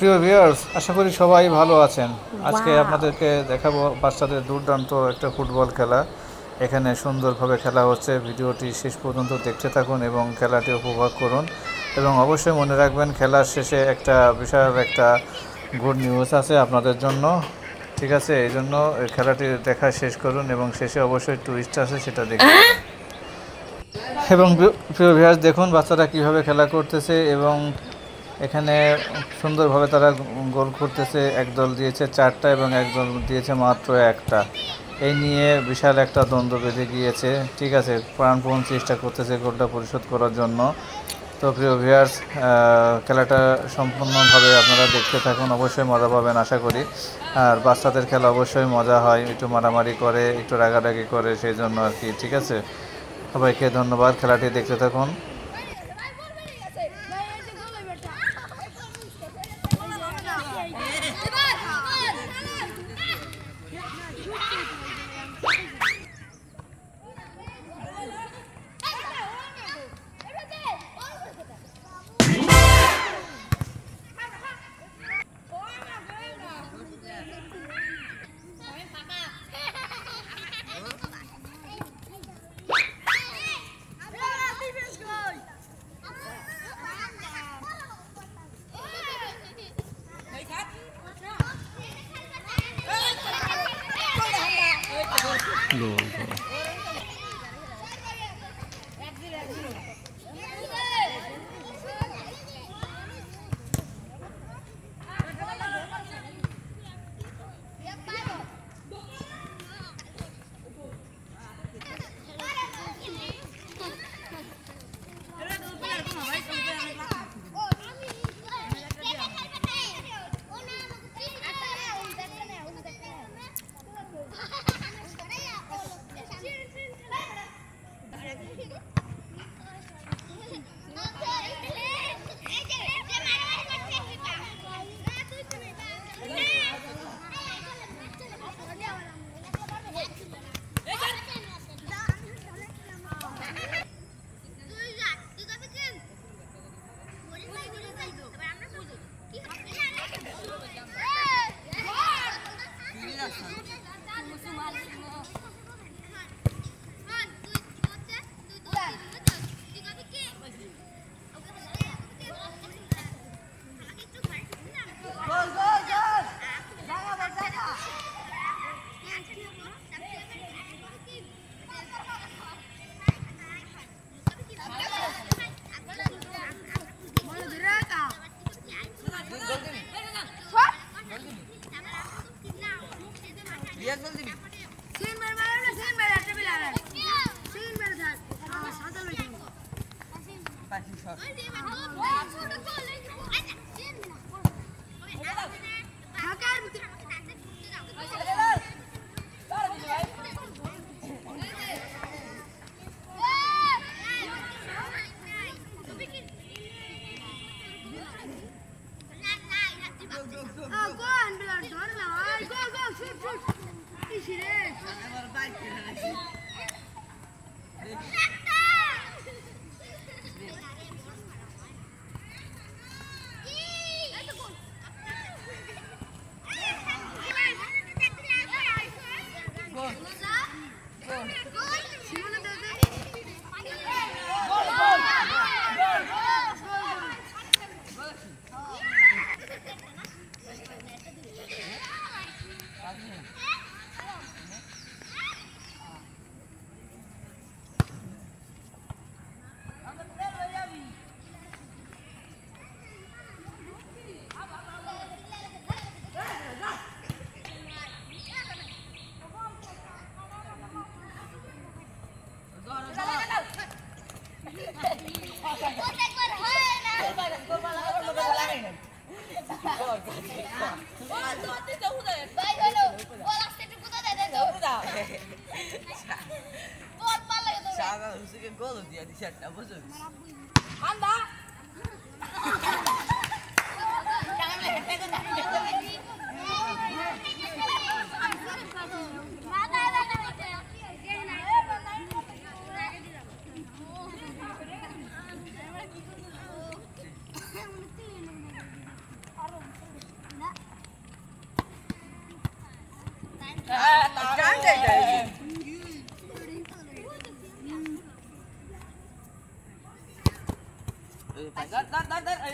প্রিয় ভিউয়ার্স, আশা করি সবাই ভালো আছেন। আজকে আপনাদেরকে দেখাবো বাচ্চাদের দুর্দান্ত একটা ফুটবল খেলা। এখানে সুন্দরভাবে খেলা হচ্ছে। ভিডিওটি শেষ পর্যন্ত দেখতে থাকুন এবং খেলাটি উপভোগ করুন। এবং অবশ্যই মনে রাখবেন, খেলার শেষে একটা বিশাল একটা গুড নিউজ আছে আপনাদের জন্য। ঠিক আছে, এই জন্য খেলাটি দেখা শেষ করুন এবং শেষে অবশ্যই টুইস্ট আছে, সেটা দেখুন। এবং প্রিয় ভিউয়ার্স, দেখুন বাচ্চারা কীভাবে খেলা করতেছে এবং এখানে সুন্দরভাবে তারা গোল করতেছে। একদল দিয়েছে 4টা এবং একদল দিয়েছে মাত্র 1টা। এই নিয়ে বিশাল একটা দ্বন্দ্ব বেঁধে গিয়েছে। ঠিক আছে, প্রাণপণ চেষ্টা করতেছে গোলটা পরিশোধ করার জন্য। তো প্রিয় ভিউয়ার্স, খেলাটা সম্পূর্ণভাবে আপনারা দেখতে থাকুন, অবশ্যই মজা পাবেন আশা করি। আর বাচ্চাদের খেলা অবশ্যই মজা হয়, একটু মারামারি করে, একটু রাগারাগি করে, সেই জন্য আর কি। ঠিক আছে, সবাইকে ধন্যবাদ, খেলাটি দেখতে থাকুন। Golo dia di set apa sih? Anda. জানতে চাই এই